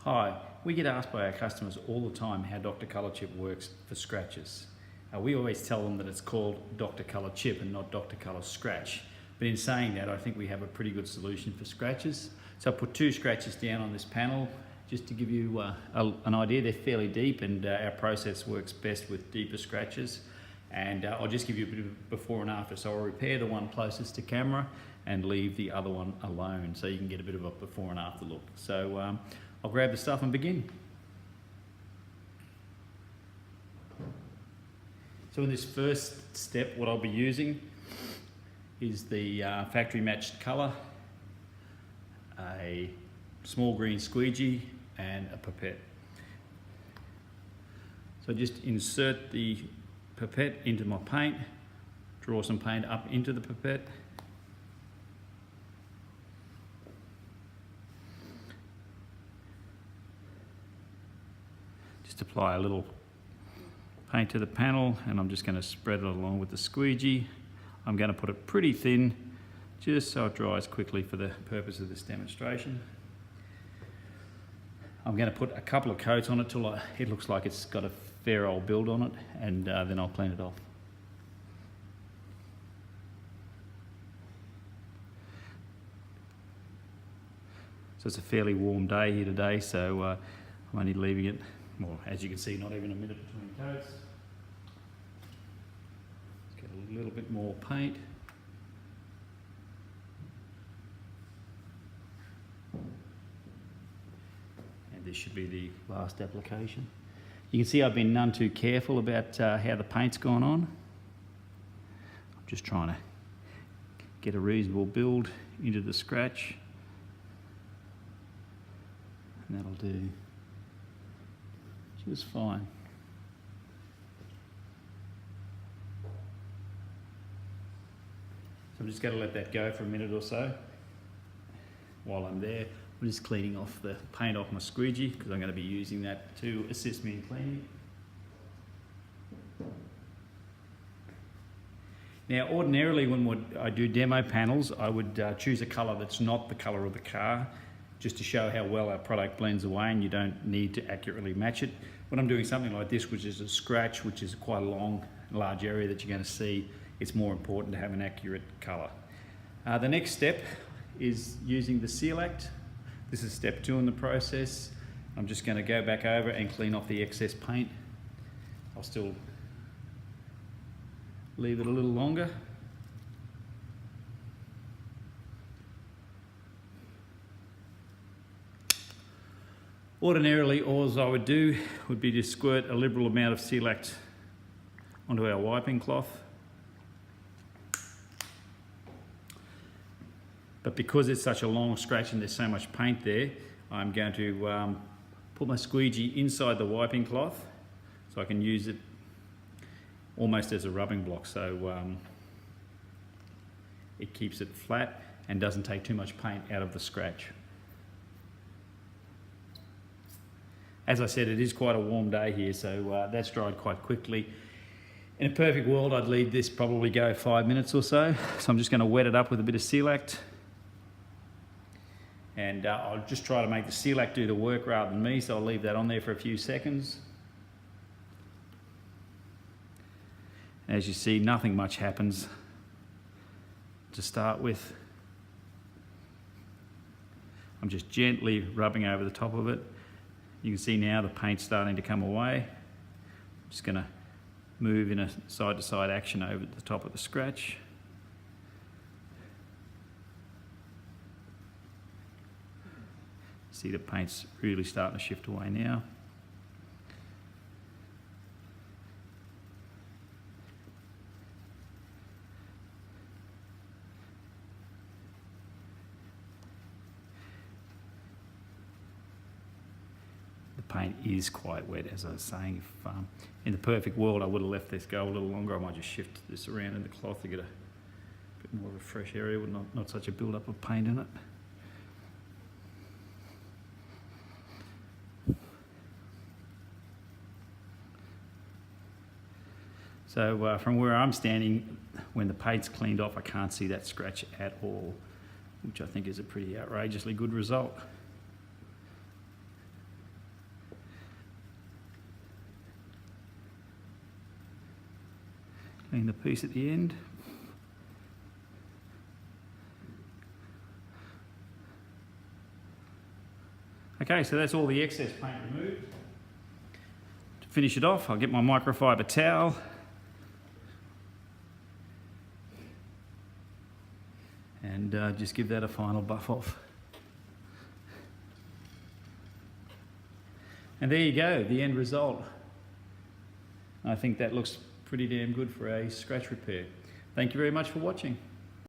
Hi, we get asked by our customers all the time how Dr. ColorChip works for scratches. We always tell them that it's called Dr. ColorChip and not Dr. Color Scratch. But in saying that, I think we have a pretty good solution for scratches. So I put 2 scratches down on this panel just to give you an idea. They're fairly deep, and our process works best with deeper scratches. And I'll just give you a bit of before and after. So I'll repair the one closest to camera and leave the other one alone, so you can get a bit of a before and after look. So I'll grab the stuff and begin. So in this first step, what I'll be using is the factory matched colour, a small green squeegee and a pipette. So just insert the pipette into my paint, draw some paint up into the pipette. Just apply a little paint to the panel, and I'm just going to spread it along with the squeegee. I'm going to put it pretty thin just so it dries quickly for the purpose of this demonstration. I'm going to put a couple of coats on it till it looks like it's got a fair old build on it, and then I'll clean it off. So it's a fairly warm day here today, so I'm only leaving it, well, as you can see, not even a minute between coats. Let's get a little bit more paint. And this should be the last application. You can see I've been none too careful about how the paint's gone on. I'm just trying to get a reasonable build into the scratch. And that'll do just fine. So I'm just going to let that go for a minute or so. While I'm there, I'm just cleaning off the paint off my squeegee, because I'm going to be using that to assist me in cleaning. Now, ordinarily when I do demo panels, I would choose a colour that's not the colour of the car, just to show how well our product blends away, and you don't need to accurately match it. When I'm doing something like this, which is a scratch, which is quite a large area that you're going to see, it's more important to have an accurate colour. The next step is using the Seal Act. This is step 2 in the process. I'm just going to go back over and clean off the excess paint. I'll still leave it a little longer. Ordinarily, all I would do would be to squirt a liberal amount of Seal Act onto our wiping cloth. But because it's such a long scratch and there's so much paint there, I'm going to put my squeegee inside the wiping cloth so I can use it almost as a rubbing block, so it keeps it flat and doesn't take too much paint out of the scratch. As I said, it is quite a warm day here, so that's dried quite quickly. In a perfect world, I'd leave this probably go 5 minutes or so. So I'm just going to wet it up with a bit of Seal Act. And I'll just try to make the Seal Act do the work rather than me, so I'll leave that on there for a few seconds. As you see, nothing much happens to start with. I'm just gently rubbing over the top of it. You can see now the paint's starting to come away. I'm just going to move in a side-to-side action over the top of the scratch. See, the paint's really starting to shift away now. The paint is quite wet, as I was saying. If in the perfect world I would have left this go a little longer, I might just shift this around in the cloth to get a bit more of a fresh area with not such a build-up of paint in it. So from where I'm standing, when the paint's cleaned off, I can't see that scratch at all, which I think is a pretty outrageously good result. Clean the piece at the end. Okay, so that's all the excess paint removed. To finish it off, I'll get my microfiber towel. And just give that a final buff off. And there you go, the end result. I think that looks pretty damn good for a scratch repair. Thank you very much for watching.